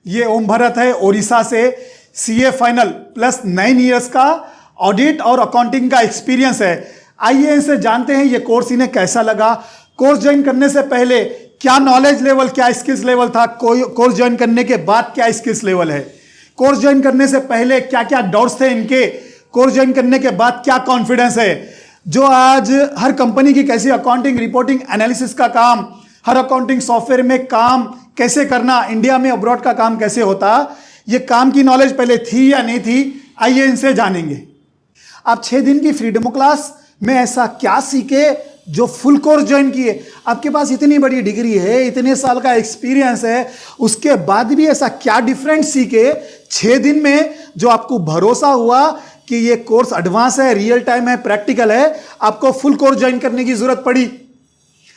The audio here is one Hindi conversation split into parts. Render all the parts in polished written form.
ये ओम भरत है ओडिशा से, सीए फाइनल प्लस 9 इयर्स का ऑडिट और अकाउंटिंग का एक्सपीरियंस है। आइए इनसे जानते हैं ये कोर्स इन्हें कैसा लगा, कोर्स ज्वाइन करने से पहले क्या नॉलेज लेवल, क्या स्किल्स लेवल था, कोर्स ज्वाइन करने के बाद क्या स्किल्स लेवल है, कोर्स ज्वाइन करने से पहले क्या क्या डाउट्स थे इनके, कोर्स ज्वाइन करने के बाद क्या कॉन्फिडेंस है। जो आज हर कंपनी की कैसी अकाउंटिंग, रिपोर्टिंग, एनालिसिस का काम, हर अकाउंटिंग सॉफ्टवेयर में काम कैसे करना, इंडिया में अब्रॉड का काम कैसे होता, ये काम की नॉलेज पहले थी या नहीं थी, आइए इनसे जानेंगे। आप 6 दिन की फ्री डेमो क्लास में ऐसा क्या सीखे जो फुल कोर्स ज्वाइन किए। आपके पास इतनी बड़ी डिग्री है, इतने साल का एक्सपीरियंस है, उसके बाद भी ऐसा क्या डिफरेंट सीखे 6 दिन में जो आपको भरोसा हुआ कि ये कोर्स एडवांस है, रियल टाइम है, प्रैक्टिकल है, आपको फुल कोर्स ज्वाइन करने की जरूरत पड़ी।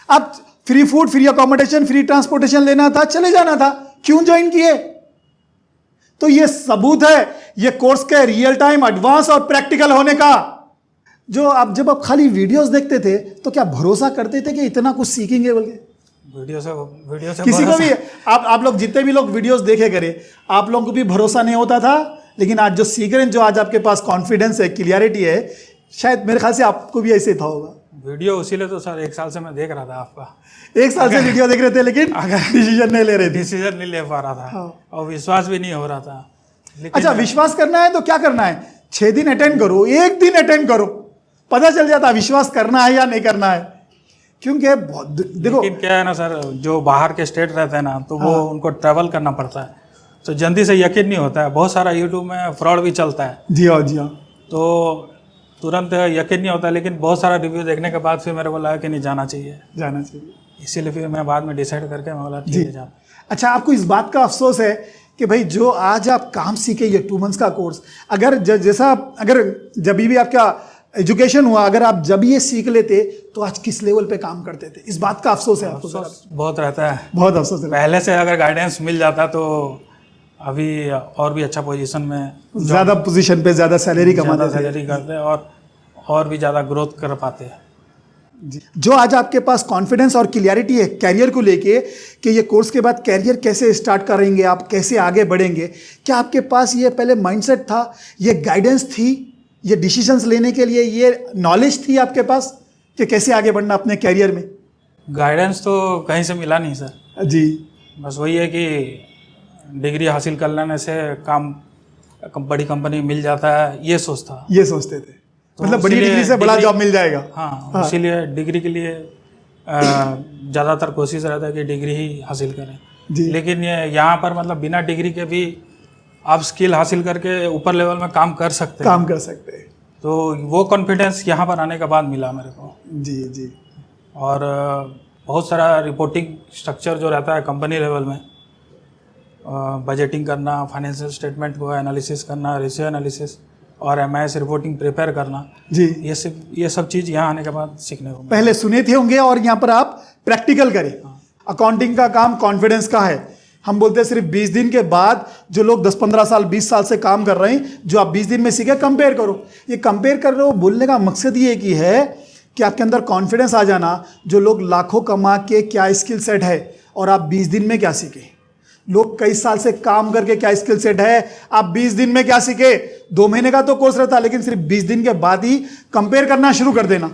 अब free food, free accommodation, free transportation लेना था, चले जाना था, क्यों ज्वाइन किए? तो ये सबूत है ये कोर्स के रियल टाइम, एडवांस और प्रैक्टिकल होने का। जो आप जब आप खाली वीडियोस देखते थे तो क्या भरोसा करते थे कि इतना कुछ सीखेंगे बोल के? वीडियो से किसी को भी आप लोग जितने भी लोग वीडियोस देखे करें, आप लोगों को भी भरोसा नहीं होता था, लेकिन आज जो सीख रहे हैं, जो आज आपके पास कॉन्फिडेंस है, क्लियरिटी है, शायद मेरे ख्याल से आपको भी ऐसे था होगा। वीडियो उसीलिए तो सर 1 साल से मैं देख रहा था आपका। 1 साल से वीडियो देख रहे थे लेकिन डिसीजन नहीं ले रहे थे, डिसीजन नहीं ले पा रहा था। हाँ। और विश्वास भी नहीं हो रहा था। अच्छा, विश्वास करना है तो क्या करना है? 6 दिन अटेंड करो, 1 दिन अटेंड करो, पता चल जाता विश्वास करना है या नहीं करना है। क्योंकि देखो, लेकिन क्या है ना सर, जो बाहर के स्टेट रहते हैं ना, तो वो उनको ट्रैवल करना पड़ता है, तो जल्दी से यकीन नहीं होता है। बहुत सारा यूट्यूब में फ्रॉड भी चलता है। जी हाँ, जी हाँ। तो तुरंत यकीन नहीं होता, लेकिन बहुत सारा रिव्यू देखने के बाद फिर मेरे को लगा कि नहीं, जाना चाहिए। इसीलिए फिर मैं बाद में डिसाइड करके मैं बोला ठीक है जा। अच्छा, आपको इस बात का अफसोस है कि भाई जो आज आप काम सीखे, ये 2 मंथ्स का कोर्स, अगर जैसा अगर जब भी आपका एजुकेशन हुआ, अगर आप जब ये सीख लेते तो आज किस लेवल पे काम करते थे? इस बात का अफसोस है आपको? बहुत रहता है, बहुत अफसोस है। पहले से अगर गाइडेंस मिल जाता तो अभी और भी अच्छा पोजीशन में, ज़्यादा पोजीशन पे, ज़्यादा सैलरी कमाते, सैलरी करते और भी ज़्यादा ग्रोथ कर पाते हैं। जो आज आपके पास कॉन्फिडेंस और क्लियरिटी है कैरियर को लेके कि ये कोर्स के बाद कैरियर कैसे स्टार्ट करेंगे, आप कैसे आगे बढ़ेंगे, क्या आपके पास ये पहले माइंडसेट था, ये गाइडेंस थी, ये डिसीजंस लेने के लिए ये नॉलेज थी आपके पास कि कैसे आगे बढ़ना अपने कैरियर में? गाइडेंस तो कहीं से मिला नहीं सर जी। बस वही है कि डिग्री हासिल कर लेने से काम बड़ी कंपनी मिल जाता है, ये सोचते थे। तो मतलब बड़ी डिग्री से बड़ा जॉब मिल जाएगा। हाँ, इसीलिए डिग्री के लिए ज़्यादातर कोशिश रहता है कि डिग्री ही हासिल करें। लेकिन ये यहाँ पर मतलब बिना डिग्री के भी आप स्किल हासिल करके ऊपर लेवल में काम कर सकते हैं। तो वो कॉन्फिडेंस यहाँ पर आने के बाद मिला मेरे को। जी। और बहुत सारा रिपोर्टिंग स्ट्रक्चर जो रहता है कंपनी लेवल में, बजटिंग करना, फाइनेंशियल स्टेटमेंट को एनालिसिस करना, रेशियो एनालिसिस और एमआईएस रिपोर्टिंग प्रिपेयर करना, जी, ये सब चीज़ यहाँ आने के बाद सीखने को पहले सुने थे होंगे और यहाँ पर आप प्रैक्टिकल करें। अकाउंटिंग का काम कॉन्फिडेंस का है। हम बोलते हैं सिर्फ 20 दिन के बाद जो लोग 10-15 साल 20 साल से काम कर रहे हैं, जो आप 20 दिन में सीखे, कंपेयर करो। ये कंपेयर कर रहे हो बोलने का मकसद ये कि है कि आपके अंदर कॉन्फिडेंस आ जाना। जो लोग लाखों कमा के क्या स्किल सेट है और आप 20 दिन में क्या सीखे, लोग कई साल से काम करके क्या स्किल सेट है, आप 20 दिन में क्या सीखे। 2 महीने का तो कोर्स रहता है, लेकिन सिर्फ 20 दिन के बाद ही कंपेयर करना शुरू कर देना।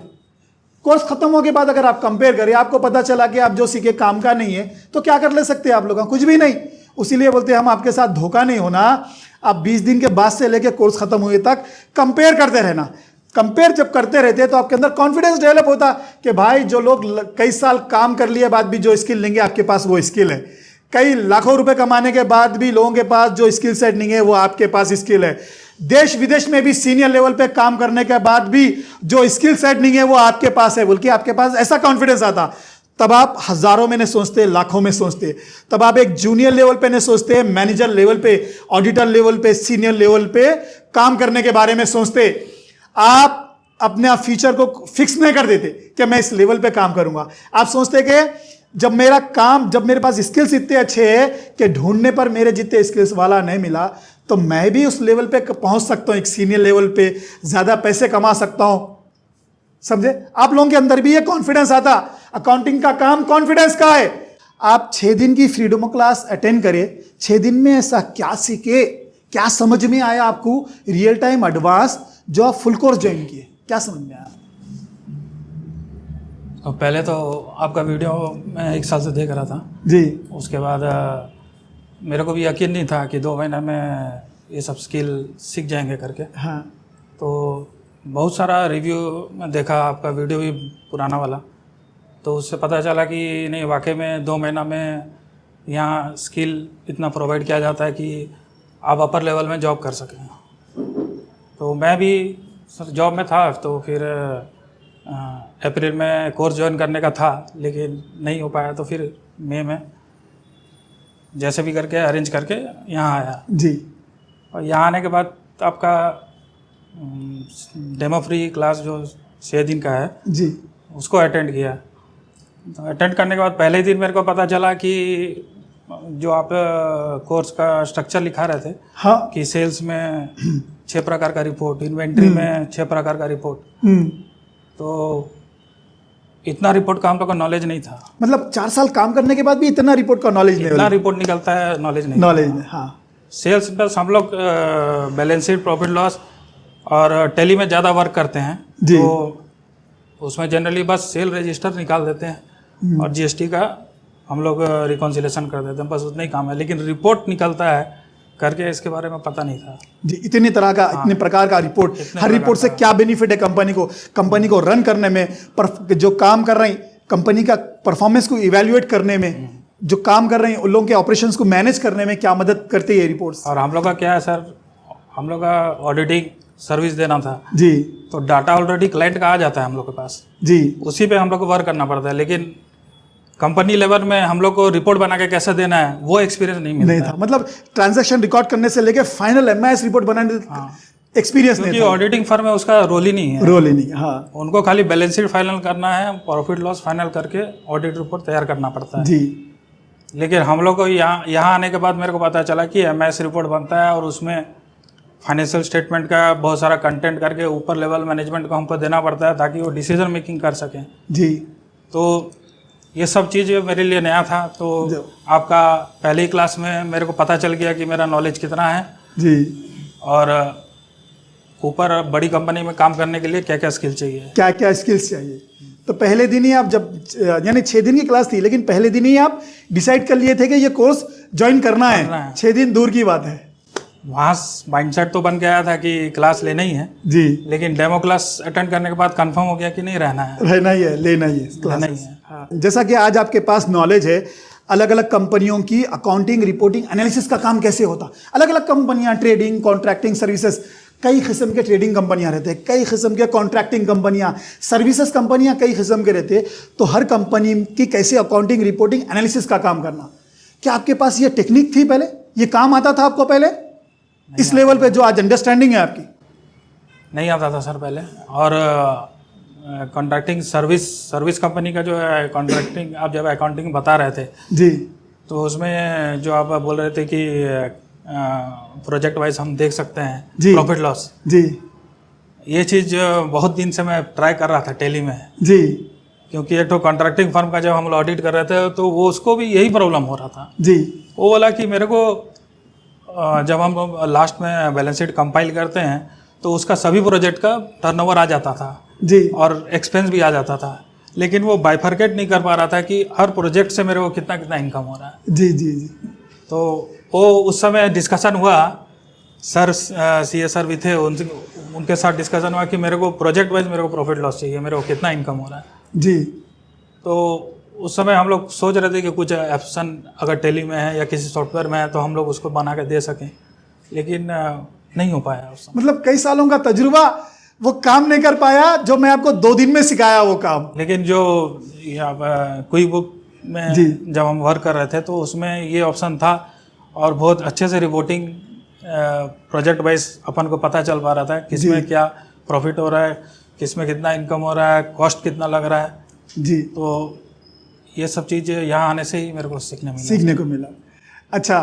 कोर्स खत्म होने के बाद अगर आप कंपेयर करें, आपको पता चला कि आप जो सीखे काम का नहीं है, तो क्या कर ले सकते हैं आप लोग? कुछ भी नहीं। उसीलिए बोलते हैं हम आपके साथ धोखा नहीं होना। आप 20 दिन के बाद से लेकर कोर्स खत्म हुए तक कंपेयर करते रहना। कंपेयर जब करते रहते तो आपके अंदर कॉन्फिडेंस डेवलप होता कि भाई जो लोग कई साल काम कर लिए बाद भी जो स्किल लेंगे, आपके पास वो स्किल है। कई लाखों रुपए कमाने के बाद भी लोगों के पास जो स्किल सेट नहीं है, वो आपके पास स्किल है। देश विदेश में भी सीनियर लेवल पे काम करने के बाद भी जो स्किल सेट नहीं है, वो आपके पास है। बोल के आपके पास ऐसा कॉन्फिडेंस आता, तब आप हजारों में नहीं सोचते, लाखों में सोचते। तब आप एक जूनियर लेवल पे नहीं सोचते, मैनेजर लेवल पे, ऑडिटर लेवल पे, सीनियर लेवल पे काम करने के बारे में सोचते। आप अपने फ्यूचर को फिक्स नहीं कर देते कि मैं इस लेवल पे काम करूंगा। आप सोचते कि जब मेरे पास स्किल्स इतने अच्छे हैं कि ढूंढने पर मेरे जितने स्किल्स वाला नहीं मिला, तो मैं भी उस लेवल पे पहुंच सकता हूं, एक सीनियर लेवल पे ज्यादा पैसे कमा सकता हूं। समझे? आप लोगों के अंदर भी ये कॉन्फिडेंस आता। अकाउंटिंग का काम कॉन्फिडेंस का है। आप 6 दिन की फ्रीडम क्लास अटेंड करें, 6 दिन में ऐसा क्या सीखे, क्या समझ में आया आपको रियल टाइम एडवांस जो आप फुल कोर्स ज्वाइन किए, क्या समझ में आया? तो पहले तो आपका वीडियो मैं 1 साल से देख रहा था जी। उसके बाद मेरे को भी यकीन नहीं था कि 2 महीना में ये सब स्किल सीख जाएंगे करके। हाँ। तो बहुत सारा रिव्यू मैं देखा, आपका वीडियो भी पुराना वाला, तो उससे पता चला कि नहीं वाकई में 2 महीना में यहाँ स्किल इतना प्रोवाइड किया जाता है कि आप अपर लेवल में जॉब कर सकें। तो मैं भी सर जॉब में था, तो फिर अप्रैल में कोर्स ज्वाइन करने का था, लेकिन नहीं हो पाया, तो फिर मई में जैसे भी करके अरेंज करके यहाँ आया जी। और यहाँ आने के बाद आपका डेमो फ्री क्लास जो 6 दिन का है जी, उसको अटेंड किया। तो अटेंड करने के बाद पहले ही दिन मेरे को पता चला कि जो आप कोर्स का स्ट्रक्चर लिखा रहे थे, हाँ, कि सेल्स में 6 प्रकार का रिपोर्ट, इन्वेंट्री में 6 प्रकार का रिपोर्ट, तो इतना रिपोर्ट का हम लोग का नॉलेज नहीं था। मतलब 4 साल काम करने के बाद भी इतना रिपोर्ट का नॉलेज नहीं, इतना रिपोर्ट निकलता है, नॉलेज नहीं। हाँ। सेल्स बस हम लोग बैलेंस शीट, प्रॉफिट लॉस और टैली में ज़्यादा वर्क करते हैं, जी। तो उसमें जनरली बस सेल रजिस्टर निकाल देते हैं और जीएसटी का हम लोग रिकॉन्सिलेशन कर देते हैं, बस उतना ही काम है। लेकिन रिपोर्ट निकलता है करके इसके बारे में पता नहीं था जी। इतने तरह का, इतने प्रकार का रिपोर्ट, हर रिपोर्ट से क्या बेनिफिट है कंपनी को रन करने में, जो काम कर रही कंपनी का परफॉर्मेंस को इवेल्युएट करने में, जो काम कर रहे हैं उन लोगों के ऑपरेशंस को मैनेज करने में क्या मदद करती है रिपोर्ट्स। और हम लोग का क्या है सर, हम लोग का ऑडिटिंग सर्विस देना था जी, तो डाटा ऑलरेडी क्लाइंट का आ जाता है हम लोग के पास जी, उसी पे हम लोग को वर्क करना पड़ता है। लेकिन कंपनी लेवल में हम लोग को रिपोर्ट बना के कैसे देना है वो एक्सपीरियंस नहीं मिलता नहीं था। मतलब ट्रांजैक्शन रिकॉर्ड करने से लेके फाइनल एमआईएस रिपोर्ट बनाने एक्सपीरियंस नहीं क्योंकि ऑडिटिंग फर्म में उसका रोल ही नहीं है, रोल ही नहीं। हाँ उनको खाली बैलेंस शीट फाइनल करना है, प्रॉफिट लॉस फाइनल करके ऑडिट रिपोर्ट तैयार करना पड़ता है जी। लेकिन हम लोग को यहाँ आने के बाद मेरे को पता चला कि एमआईएस रिपोर्ट बनता है और उसमें फाइनेंशियल स्टेटमेंट का बहुत सारा कंटेंट करके ऊपर लेवल मैनेजमेंट को हमको देना पड़ता है ताकि वो डिसीजन मेकिंग कर सकें जी। तो ये सब चीज़ मेरे लिए नया था। तो आपका पहली क्लास में मेरे को पता चल गया कि मेरा नॉलेज कितना है जी, और ऊपर बड़ी कंपनी में काम करने के लिए क्या क्या स्किल चाहिए, क्या क्या स्किल्स चाहिए। तो पहले दिन ही आप जब, यानी 6 दिन की क्लास थी, लेकिन पहले दिन ही आप डिसाइड कर लिए थे कि ये कोर्स ज्वाइन करना है। 6 दिन दूर की बात है। वहाँ माइंडसेट तो बन के आया था कि क्लास लेना ही है जी, लेकिन डेमो क्लास अटेंड करने के बाद कंफर्म हो गया कि नहीं रहना है, रहना ही है, लेना ही है, लेना ही है। हाँ। जैसा कि आज आपके पास नॉलेज है अलग अलग कंपनियों की अकाउंटिंग, रिपोर्टिंग, एनालिसिस का काम कैसे होता, अलग अलग कंपनियां, ट्रेडिंग, कॉन्ट्रैक्टिंग सर्विसेज, कई किस्म के ट्रेडिंग कंपनियां रहते हैं, कई किस्म के कॉन्ट्रैक्टिंग कंपनियां, सर्विसेज कंपनियां कई किस्म के रहते हैं। तो हर कंपनी की कैसे अकाउंटिंग, रिपोर्टिंग, एनालिसिस का काम करना, क्या आपके पास ये टेक्निक थी पहले, ये काम आता था आपको पहले इस लेवल पे जो आज अंडरस्टैंडिंग है आपकी? नहीं आता था सर पहले। और कॉन्ट्रैक्टिंग सर्विस कंपनी का जो है कॉन्ट्रैक्टिंग, आप जब अकाउंटिंग बता रहे थे जी, तो उसमें जो आप बोल रहे थे कि प्रोजेक्ट वाइज हम देख सकते हैं जी, प्रॉफिट लॉस जी, ये चीज़ बहुत दिन से मैं ट्राई कर रहा था टैली में जी, क्योंकि एक तो कॉन्ट्रैक्टिंग फर्म का जब हम लोग ऑडिट कर रहे थे तो वो उसको भी यही प्रॉब्लम हो रहा था जी, वो बोला कि मेरे को जब हम लास्ट में बैलेंस शीट कंपाइल करते हैं तो उसका सभी प्रोजेक्ट का टर्नओवर आ जाता था जी, और एक्सपेंस भी आ जाता था, लेकिन वो बाइफरकेट नहीं कर पा रहा था कि हर प्रोजेक्ट से मेरे को कितना कितना इनकम हो रहा है। जी, जी, जी। तो वो उस समय डिस्कशन हुआ, सर सीए सर भी थे, उनके साथ डिस्कशन हुआ कि मेरे को प्रोजेक्ट वाइज मेरे को प्रॉफिट लॉस चाहिए, मेरे को कितना इनकम हो रहा है। जी। तो उस समय हम लोग सोच रहे थे कि कुछ ऑप्शन अगर टैली में है या किसी सॉफ्टवेयर में है तो हम लोग उसको बना के दे सकें, लेकिन नहीं हो पाया उस समय। मतलब कई सालों का तजुर्बा वो काम नहीं कर पाया जो मैं आपको 2 दिन में सिखाया वो काम। लेकिन जो क्विक बुक में जब हम वर्क कर रहे थे तो उसमें ये ऑप्शन था और बहुत अच्छे से रिपोर्टिंग प्रोजेक्ट वाइज अपन को पता चल पा रहा था किसमें क्या प्रॉफिट हो रहा है, किसमें कितना इनकम हो रहा है, कॉस्ट कितना लग रहा है जी। तो ये सब चीज़ें यहाँ आने से ही मेरे को सीखने को मिला। अच्छा,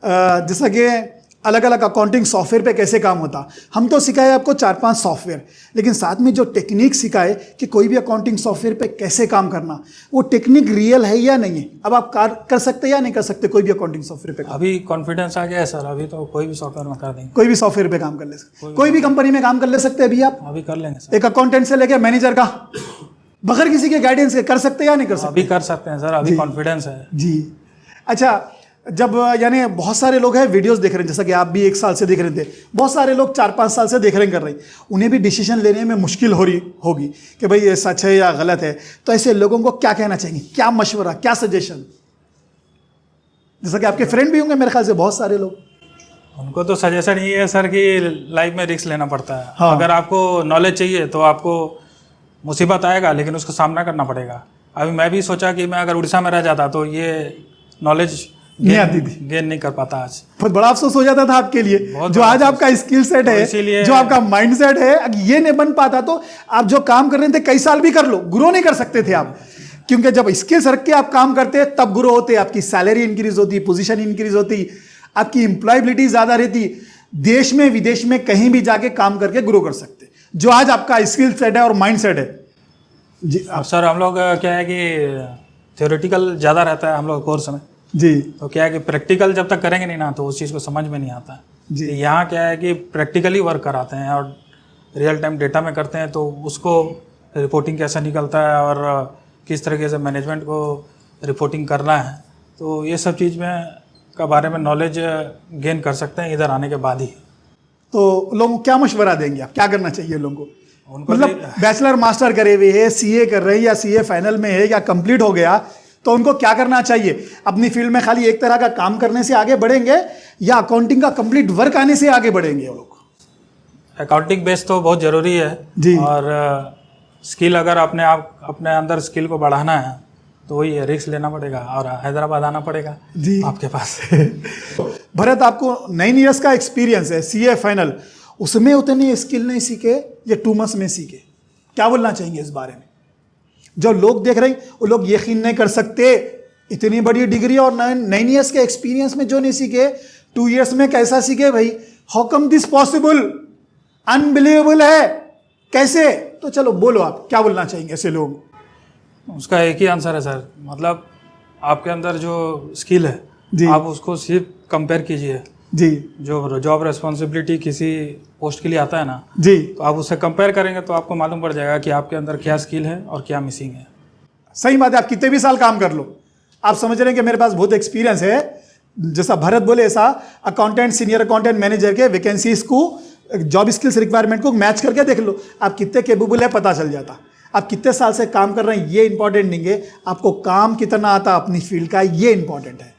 जैसा कि अलग अलग अकाउंटिंग सॉफ्टवेयर पे कैसे काम होता। हम तो सिखाए आपको 4-5 सॉफ्टवेयर, लेकिन साथ में जो टेक्निक सिखाए कि कोई भी अकाउंटिंग सॉफ्टवेयर पे कैसे काम करना, वो टेक्निक रियल है या नहीं है। अब आप कर सकते या नहीं कर सकते कोई भी अकाउंटिंग सॉफ्टवेयर पे काम? अभी कॉन्फिडेंस आ गया है सर, अभी तो कोई भी सॉफ्टवेयर में कर देंगे। कोई भी सॉफ्टवेयर पे काम कर ले सकते, कोई भी कंपनी में काम कर ले सकते अभी आप? अभी कर लेंगे सर। एक अकाउंटेंट से लेके मैनेजर का बगैर किसी के गाइडेंस के कर सकते या नहीं कर सकते? अभी कर सकते हैं सर, अभी कॉन्फिडेंस है जी। अच्छा, जब यानी बहुत सारे लोग हैं वीडियोस देख रहे हैं, जैसा कि आप भी 1 साल से देख रहे थे, बहुत सारे लोग 4-5 साल से देख रहे हैं, कर रहे हैं, उन्हें भी डिसीजन लेने में मुश्किल हो रही होगी कि भाई ये सच है या गलत है। तो ऐसे लोगों को क्या कहना चाहिए, क्या मशवरा, क्या सजेशन? जैसा कि आपके फ्रेंड भी होंगे मेरे ख्याल से बहुत सारे लोग, उनको तो सजेशन ये है सर कि लाइफ में रिस्क लेना पड़ता है। हाँ। अगर आपको नॉलेज चाहिए तो आपको मुसीबत आएगा, लेकिन उसका सामना करना पड़ेगा। अभी मैं भी सोचा कि मैं अगर उड़ीसा में रह जाता तो ये नॉलेज नहीं आती थी, गेन नहीं कर पाता। आज बहुत बड़ा अफसोस हो जाता था आपके लिए, जो आज आपका स्किल सेट है, इसीलिए जो आपका माइंड सेट है, अगर ये नहीं बन पाता तो आप जो काम कर रहे थे कई साल भी कर लो, ग्रो नहीं कर सकते थे आप। क्योंकि जब स्किल्स रख के आप काम करते तब ग्रो होते, आपकी सैलरी इंक्रीज होती, पोजीशन इंक्रीज होती, आपकी एम्प्लॉयबिलिटी ज्यादा रहती, देश में विदेश में कहीं भी जाके काम करके ग्रो कर सकते, जो आज आपका स्किल सेट है और माइंड सेट है। जी सर, हम लोग क्या है कि थ्योरेटिकल ज़्यादा रहता है हम लोग कोर्स में जी, तो क्या है कि प्रैक्टिकल जब तक करेंगे नहीं ना तो उस चीज़ को समझ में नहीं आता जी। तो यहाँ क्या है कि प्रैक्टिकली वर्क कराते हैं और रियल टाइम डेटा में करते हैं, तो उसको रिपोर्टिंग कैसा निकलता है और किस तरीके से मैनेजमेंट को रिपोर्टिंग करना है, तो ये सब चीज़ में का बारे में नॉलेज गेन कर सकते हैं इधर आने के बाद ही। तो लोगों को क्या मशवरा देंगे आप, क्या करना चाहिए लोगों को? उनको मतलब बैचलर मास्टर करे हुए है, सीए कर रहे हैं या सीए फाइनल में है या कंप्लीट हो गया, तो उनको क्या करना चाहिए? अपनी फील्ड में खाली एक तरह का काम करने से आगे बढ़ेंगे या अकाउंटिंग का कंप्लीट वर्क आने से आगे बढ़ेंगे वो लोग? अकाउंटिंग बेस तो बहुत ज़रूरी है जी। और स्किल अगर अपने अंदर स्किल को बढ़ाना है तो वही रिस्क लेना पड़ेगा और हैदराबाद आना पड़ेगा जी आपके पास। भरत, आपको 9 इयर्स का एक्सपीरियंस है, सीए फाइनल, उसमें उतने स्किल नहीं सीखे या 2 मंथ्स में सीखे, क्या बोलना चाहेंगे इस बारे में? जो लोग देख रहे हैं वो लोग यकीन नहीं कर सकते, इतनी बड़ी डिग्री और 9 इयर्स के एक्सपीरियंस में जो नहीं सीखे, 2 इयर्स में कैसा सीखे भाई? How come this possible? Unbelievable है, कैसे? तो चलो बोलो, आप क्या बोलना चाहेंगे ऐसे लोगों को? उसका एक ही आंसर है सर, मतलब आपके अंदर जो स्किल है जी, आप उसको सिर्फ कंपेयर कीजिए। जी जो जॉब रेस्पॉन्सिबिलिटी किसी पोस्ट के लिए आता है ना जी, तो आप उससे कंपेयर करेंगे तो आपको मालूम पड़ जाएगा कि आपके अंदर क्या स्किल है और क्या मिसिंग है। सही बात है। आप कितने भी साल काम कर लो, आप समझ रहे हैं कि मेरे पास बहुत एक्सपीरियंस है, जैसा भरत बोले ऐसा अकाउंटेंट, सीनियर अकाउंटेंट, मैनेजर के वैकेंसीज को, जॉब स्किल्स रिक्वायरमेंट को मैच करके देख लो, आप कितने केपेबल है पता चल जाता। आप कितने साल से काम कर रहे हैं ये इंपॉर्टेंट नहीं है, आपको काम कितना आता अपनी फील्ड का, ये इंपॉर्टेंट है।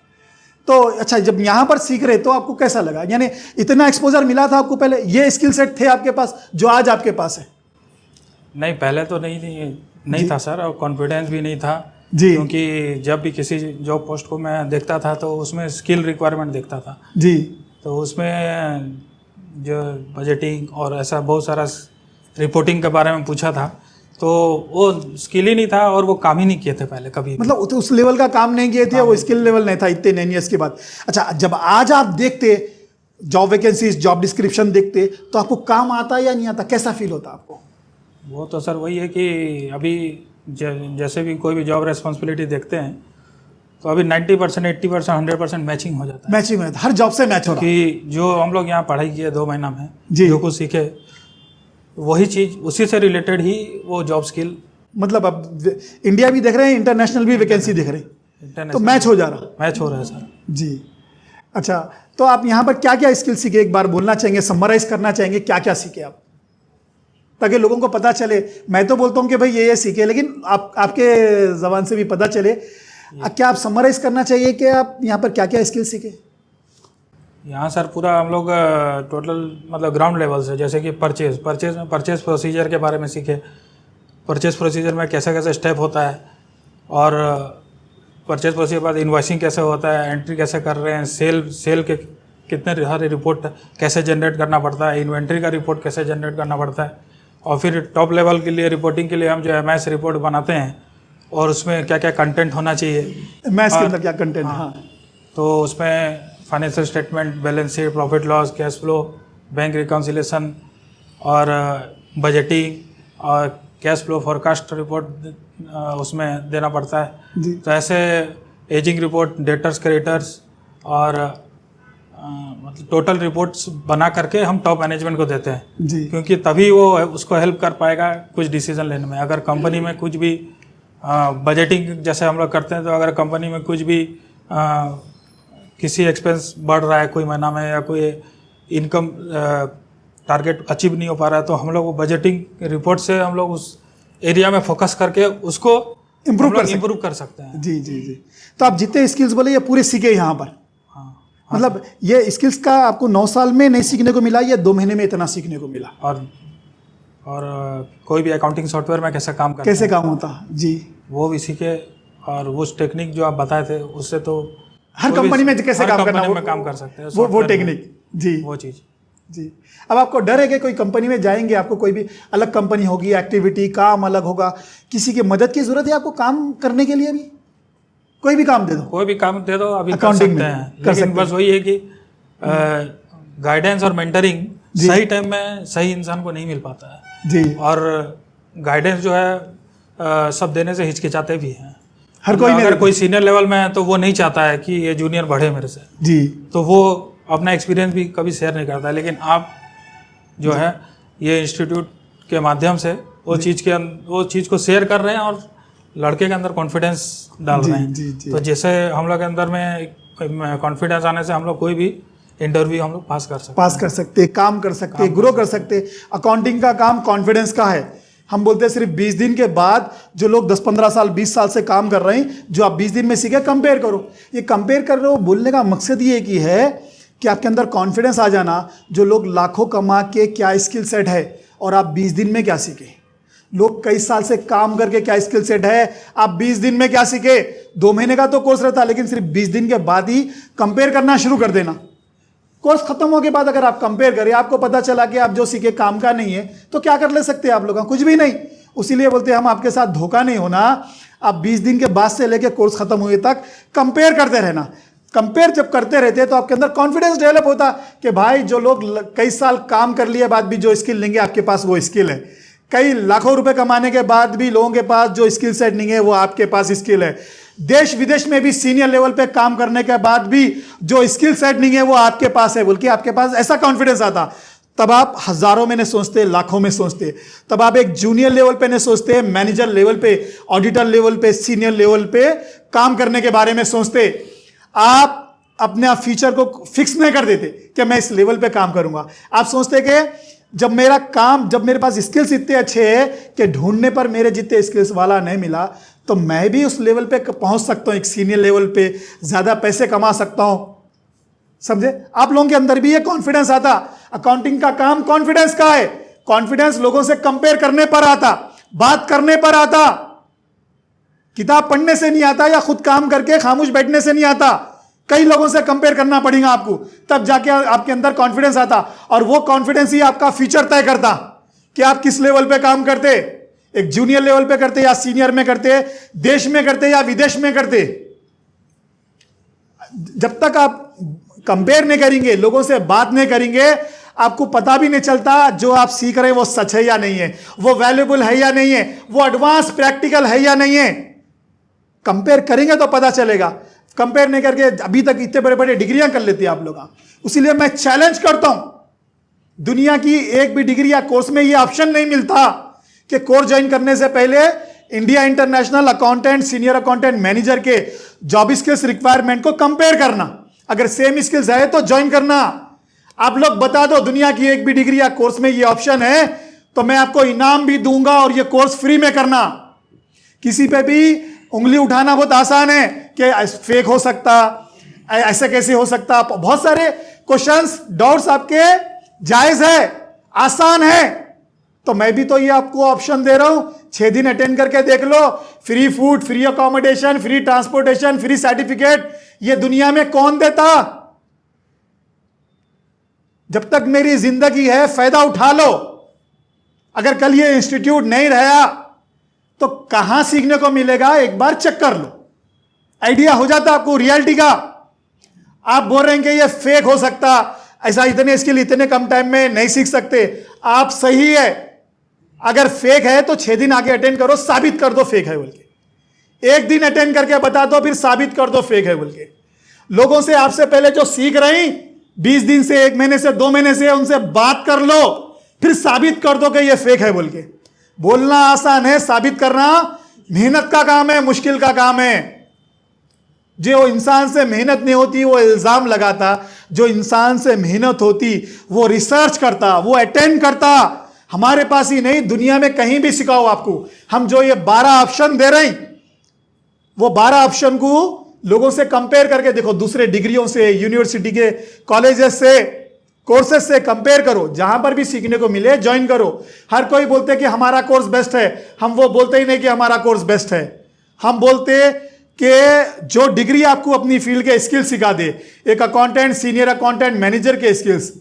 तो अच्छा, जब यहाँ पर सीख रहे तो आपको कैसा लगा? यानी इतना एक्सपोजर मिला था आपको पहले, ये स्किल सेट थे आपके पास जो आज आपके पास है? नहीं, पहले तो नहीं था सर, और कॉन्फिडेंस भी नहीं था जी, क्योंकि जब भी किसी जॉब पोस्ट को मैं देखता था तो उसमें स्किल रिक्वायरमेंट देखता था जी, तो उसमें जो बजटिंग और ऐसा बहुत सारा रिपोर्टिंग के बारे में पूछा था, तो वो स्किल ही नहीं था और वो काम ही नहीं किए थे पहले कभी। मतलब तो उस लेवल का काम नहीं किए थे, वो स्किल लेवल नहीं था इतने 9 इयर्स के बाद। अच्छा, जब आज आप देखते जॉब वैकेंसीज, जॉब डिस्क्रिप्शन देखते तो आपको काम आता या नहीं आता, कैसा फील होता आपको? वो तो सर वही है कि अभी जैसे भी कोई भी जॉब रेस्पॉन्सिबिलिटी देखते हैं तो अभी 90%, 80%, 100% मैचिंग हो जाता है। मैचिंग में हर जॉब से मैच हो रहा है कि जो हम लोग यहाँ पढ़ाई किए 2 महीना में जी, जो कुछ सीखे वही चीज़ उसी से रिलेटेड ही वो जॉब स्किल। मतलब अब इंडिया भी देख रहे हैं, इंटरनेशनल भी वैकेंसी देख रहे हैं, तो मैच हो जा रहा, मैच हो रहा है सर जी। अच्छा, तो आप यहाँ पर क्या क्या स्किल सीखे, एक बार बोलना चाहेंगे, समराइज करना चाहेंगे, क्या क्या सीखे आप, ताकि लोगों को पता चले? मैं तो बोलता हूँ कि भाई ये सीखे, लेकिन आपके जबान से भी पता चले, क्या आप समराइज करना चाहिए कि आप यहाँ पर क्या क्या स्किल सीखे? यहाँ सर पूरा हम लोग टोटल मतलब ग्राउंड लेवल से, जैसे कि परचेज में परचेज प्रोसीजर के बारे में सीखे, परचेज प्रोसीजर में कैसे कैसे स्टेप होता है और परचेज प्रोसीजर के बाद इन्वॉइसिंग कैसे होता है, एंट्री कैसे कर रहे हैं, सेल के कितने सारे रिपोर्ट कैसे जनरेट करना पड़ता है, इन्वेंट्री का रिपोर्ट कैसे जनरेट करना पड़ता है, और फिर टॉप लेवल के लिए रिपोर्टिंग के लिए हम जो MS रिपोर्ट बनाते हैं और उसमें क्या क्या कंटेंट होना चाहिए, MS के अंदर क्या कंटेंट, हाँ, तो उसमें financial statement, balance sheet, profit loss, cash flow, bank reconciliation और बजटिंग और कैश फ्लो फोरकास्ट रिपोर्ट उसमें देना पड़ता है जी। तो ऐसे एजिंग रिपोर्ट, डेटर्स, क्रेडिटर्स और मतलब टोटल रिपोर्ट्स बना करके हम टॉप मैनेजमेंट को देते हैं जी। क्योंकि तभी वो उसको हेल्प कर पाएगा कुछ डिसीजन लेने में। अगर कंपनी में कुछ भी बजटिंग जैसे हम लोग करते हैं तो अगर कंपनी में कुछ भी किसी एक्सपेंस बढ़ रहा है कोई महीना में या कोई इनकम टारगेट अचीव नहीं हो पा रहा है तो हम लोग वो बजटिंग रिपोर्ट से हम लोग उस एरिया में फोकस करके उसको इम्प्रूव कर सकते हैं। जी जी जी। तो आप जितने स्किल्स बोले ये पूरे सीखे यहाँ पर? मतलब ये स्किल्स का आपको 9 साल में नहीं सीखने को मिला या 2 महीने में इतना सीखने को मिला? और कोई भी अकाउंटिंग सॉफ्टवेयर में कैसे काम करते कैसे काम होता जी वो भी सीखे और उस टेक्निक जो आप बताए थे उससे तो हर कंपनी में कैसे काम करना में काम कर सकते हैं वो टेक्निक जी वो चीज़ जी। अब आपको डर है कि कोई कंपनी में जाएंगे आपको कोई भी अलग कंपनी होगी, एक्टिविटी काम अलग होगा, किसी की मदद की जरूरत है आपको काम करने के लिए? भी कोई भी काम दे दो, कोई भी काम दे दो, अभी कर अकाउंटिंग सकते हैं, लेकिन बस वही है कि गाइडेंस और मेंटरिंग सही टाइम में सही इंसान को नहीं मिल पाता है जी। और गाइडेंस जो है सब देने से हिचकिचाते भी हैं। हर कोई अगर कोई सीनियर लेवल में है तो वो नहीं चाहता है कि ये जूनियर बढ़े मेरे से जी, तो वो अपना एक्सपीरियंस भी कभी शेयर नहीं करता है। लेकिन आप जो है ये इंस्टीट्यूट के माध्यम से वो चीज़ को शेयर कर रहे हैं और लड़के के अंदर कॉन्फिडेंस डाल रहे हैं। जी। तो जैसे हम लोग के अंदर में कॉन्फिडेंस आने से हम लोग कोई भी इंटरव्यू हम लोग पास कर सकते, काम कर सकते, ग्रो कर सकते। अकाउंटिंग का काम कॉन्फिडेंस का है। हम बोलते हैं सिर्फ 20 दिन के बाद जो लोग 10-15 साल 20 साल से काम कर रहे हैं, जो आप 20 दिन में सीखे कंपेयर करो। ये कंपेयर कर रहे हो बोलने का मकसद ये कि है कि आपके अंदर कॉन्फिडेंस आ जाना, जो लोग लाखों कमा के क्या स्किल सेट है और आप 20 दिन में क्या सीखे। लोग कई साल से काम करके क्या स्किल सेट है, आप 20 दिन में क्या सीखे। 2 महीने का तो कोर्स रहता है, लेकिन सिर्फ 20 दिन के बाद ही कंपेयर करना शुरू कर देना। कोर्स खत्म होने के बाद अगर आप कंपेयर करें, आपको पता चला कि आप जो सीखे काम का नहीं है, तो क्या कर ले सकते हैं आप लोग? कुछ भी नहीं। उसीलिए बोलते हैं हम आपके साथ धोखा नहीं होना। आप 20 दिन के बाद से लेकर कोर्स खत्म हुए तक कंपेयर करते रहना। कंपेयर जब करते रहते हैं तो आपके अंदर कॉन्फिडेंस डेवलप होता कि भाई जो लोग कई साल काम कर लिए बाद भी जो स्किल लेंगे, आपके पास वो स्किल है। कई लाखों रुपए कमाने के बाद भी लोगों के पास जो स्किल सेट नहीं है, वो आपके पास स्किल है। देश विदेश में भी सीनियर लेवल पे काम करने के बाद भी जो स्किल सेट नहीं है, वो आपके पास है। बोल के आपके पास ऐसा कॉन्फिडेंस आता, तब आप हजारों में नहीं सोचते, लाखों में सोचते। तब आप एक जूनियर लेवल पे नहीं सोचते, मैनेजर लेवल पे, ऑडिटर लेवल पे, सीनियर लेवल पे काम करने के बारे में सोचते। आप अपने फ्यूचर को फिक्स नहीं कर देते कि मैं इस लेवल पे काम करूंगा। आप सोचते कि जब मेरे पास स्किल्स इतने अच्छे हैं कि ढूंढने पर मेरे जितने स्किल्स वाला नहीं मिला, तो मैं भी उस लेवल पे पहुंच सकता हूं, एक सीनियर लेवल पे ज्यादा पैसे कमा सकता हूं। समझे? आप लोगों के अंदर भी ये कॉन्फिडेंस आता। अकाउंटिंग का काम कॉन्फिडेंस का है। कॉन्फिडेंस लोगों से कंपेयर करने पर आता, बात करने पर आता, किताब पढ़ने से नहीं आता या खुद काम करके खामोश बैठने से नहीं आता। कई लोगों से कंपेयर करना पड़ेगा आपको, तब जाके आपके अंदर कॉन्फिडेंस आता। और वो कॉन्फिडेंस ही आपका फ्यूचर तय करता कि आप किस लेवल पे काम करते, एक जूनियर लेवल पे करते या सीनियर में करते, देश में करते या विदेश में करते। जब तक आप कंपेयर नहीं करेंगे, लोगों से बात नहीं करेंगे, आपको पता भी नहीं चलता जो आप सीख रहे हैं वो सच है या नहीं है, वो वैल्यूएबल है या नहीं है, वो एडवांस प्रैक्टिकल है या नहीं है। कंपेयर करेंगे तो पता चलेगा। कंपेयर नहीं करके अभी तक इतने बड़े बड़े डिग्रियां कर लेते हैं आप लोग। इसीलिए मैं चैलेंज करता हूं, दुनिया की एक भी डिग्री या कोर्स में ये ऑप्शन नहीं मिलता कि कोर्स ज्वाइन करने से पहले India international accountant, senior accountant, manager के जॉब स्किल्स रिक्वायरमेंट को कंपेयर करना। अगर सेम स्किल्स है तो ज्वाइन करना। आप लोग बता दो दुनिया की एक भी डिग्री या कोर्स में ये ऑप्शन है तो मैं आपको इनाम भी दूंगा और ये कोर्स फ्री में करना। किसी पे भी उंगली उठाना बहुत आसान है कि फेक हो सकता, ऐसे कैसे हो सकता। बहुत सारे क्वेश्चंस, डाउट्स आपके जायज है, आसान है। तो मैं भी तो ये आपको ऑप्शन दे रहा हूं, 6 दिन अटेंड करके देख लो। Free food, free accommodation, free transportation, free certificate. ये दुनिया में कौन देता? जब तक मेरी जिंदगी है फायदा उठा लो। अगर कल ये इंस्टीट्यूट नहीं रहा तो कहां सीखने को मिलेगा, एक बार चेक कर लो, आइडिया हो जाता आपको रियलिटी का। आप बोल रहे हैं कि ये फेक हो सकता, ऐसा इतने स्किल इतने कम टाइम में नहीं सीख सकते। आप सही है, अगर फेक है तो 6 दिन आगे अटेंड करो, साबित कर दो फेक है बोल के। एक दिन अटेंड करके बता दो, फिर साबित कर दो फेक है बोल के। लोगों से आपसे पहले जो सीख रही 20 दिन से, 1 महीने से, 2 महीने से, उनसे बात कर लो, फिर साबित कर दो कि ये फेक है बोल के। बोलना आसान है, साबित करना मेहनत का काम है, मुश्किल का काम है। जो इंसान से मेहनत नहीं होती वो इल्जाम लगाता, जो इंसान से मेहनत होती वो रिसर्च करता, वो अटेंड करता। हमारे पास ही नहीं, दुनिया में कहीं भी सिखाओ आपको। हम जो ये 12 ऑप्शन दे रहे हैं, वो 12 ऑप्शन को लोगों से कंपेयर करके देखो, दूसरे डिग्रियों से, यूनिवर्सिटी के कॉलेजेस से, कोर्सेज से कंपेयर करो। जहां पर भी सीखने को मिले ज्वाइन करो। हर कोई बोलते कि हमारा कोर्स बेस्ट है, हम वो बोलते ही नहीं कि हमारा कोर्स बेस्ट है। हम बोलते कि जो डिग्री आपको अपनी फील्ड के स्किल सिखा दे, एक अकाउंटेंट, सीनियर अकाउंटेंट, मैनेजर के स्किल्स,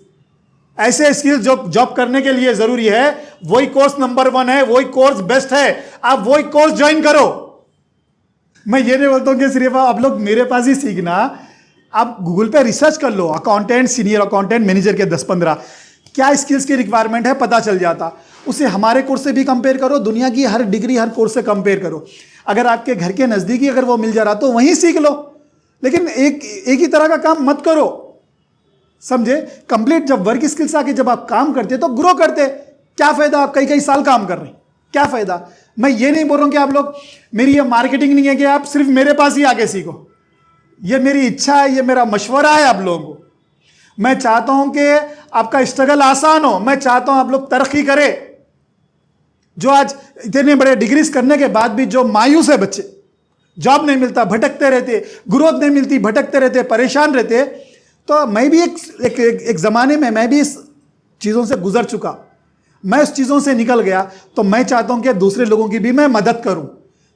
ऐसे स्किल्स जो जॉब करने के लिए जरूरी है, वही कोर्स नंबर 1 है, वही कोर्स बेस्ट है। आप वही कोर्स ज्वाइन करो। मैं ये नहीं बोलता हूं कि सिर्फ आप लोग मेरे पास ही सीखना, आप गूगल पे रिसर्च कर लो, अकाउंटेंट, सीनियर अकाउंटेंट, मैनेजर के 10-15 क्या स्किल्स की रिक्वायरमेंट है पता चल जाता। उसे हमारे कोर्स से भी कंपेयर करो, दुनिया की हर डिग्री, हर कोर्स से कंपेयर करो। अगर आपके घर के नज़दीकी अगर वो मिल जा रहा तो वहीं सीख लो, लेकिन एक ही तरह का काम मत करो, समझे। कंप्लीट जब वर्क स्किल्स आके जब आप काम करते तो ग्रो करते। क्या फायदा, आप कई साल काम कर रहे हैं, क्या फायदा। मैं ये नहीं बोल रहा हूं कि आप लोग, मेरी ये मार्केटिंग नहीं है कि आप सिर्फ मेरे पास ही आके सीखो। ये मेरी इच्छा है, ये मेरा मशवरा है आप लोगों को। मैं चाहता हूं कि आपका स्ट्रगल आसान हो, मैं चाहता हूं आप लोग तरक्की करें। जो आज इतने बड़े डिग्रीज करने के बाद भी जो मायूस है बच्चे, जॉब नहीं मिलता, भटकते रहते, ग्रोथ नहीं मिलती, भटकते रहते, परेशान रहते, तो मैं भी एक ज़माने में मैं भी इस चीज़ों से गुजर चुका, मैं उस चीज़ों से निकल गया। तो मैं चाहता हूं कि दूसरे लोगों की भी मैं मदद करूं।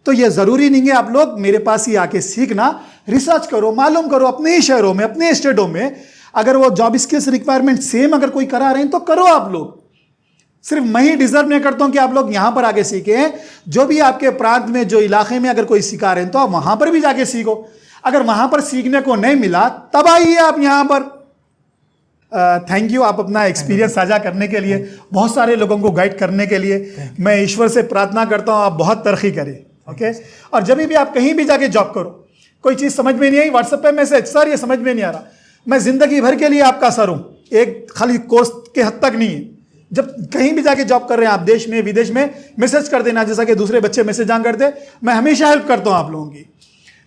तो ये ज़रूरी नहीं है आप लोग मेरे पास ही आके सीखना, रिसर्च करो, मालूम करो अपने ही शहरों में, अपने स्टेटों में। अगर वो जॉब स्किल्स रिक्वायरमेंट सेम अगर कोई करा रहे हैं तो करो आप लोग। सिर्फ मैं ही डिजर्व नहीं करता हूं कि आप लोग यहां पर आके सीखें। जो भी आपके प्रांत में, जो इलाके में अगर कोई सिखा रहे हैं तो आप वहां पर भी जाके सीखो। अगर वहां पर सीखने को नहीं मिला तब आइए आप यहां पर। थैंक यू, आप अपना एक्सपीरियंस साझा करने के लिए, बहुत सारे लोगों को गाइड करने के लिए। मैं ईश्वर से प्रार्थना करता हूं आप बहुत तरक्की करें। ओके। और जब भी आप कहीं भी जाके जॉब करो, कोई चीज़ समझ में नहीं आई, व्हाट्सएप पे मैसेज, सर ये समझ में नहीं आ रहा, मैं जिंदगी भर के लिए आपका सर हूं, एक खाली कोर्स के हद तक नहीं है। जब कहीं भी जाके जॉब कर रहे हैं आप, देश में विदेश में, मैसेज कर देना, जैसा कि दूसरे बच्चे मैसेज करते। मैं हमेशा हेल्प करता हूं आप लोगों की।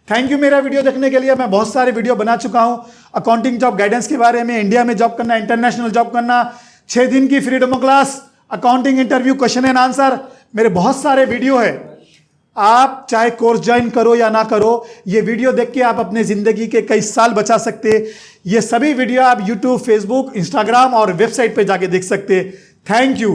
थैंक यू मेरा वीडियो देखने के लिए। मैं बहुत सारे वीडियो बना चुका हूं अकाउंटिंग जॉब गाइडेंस के बारे में, इंडिया में जॉब करना, इंटरनेशनल जॉब करना, 6 दिन की free demo class, accounting interview, question and answer, मेरे बहुत सारे वीडियो है। आप चाहे कोर्स ज्वाइन करो या ना करो, ये वीडियो देख के आप अपने ज़िंदगी के कई साल बचा सकते। ये सभी वीडियो आप यूट्यूब, फेसबुक, इंस्टाग्राम और वेबसाइट पे जाके देख सकते। Thank you.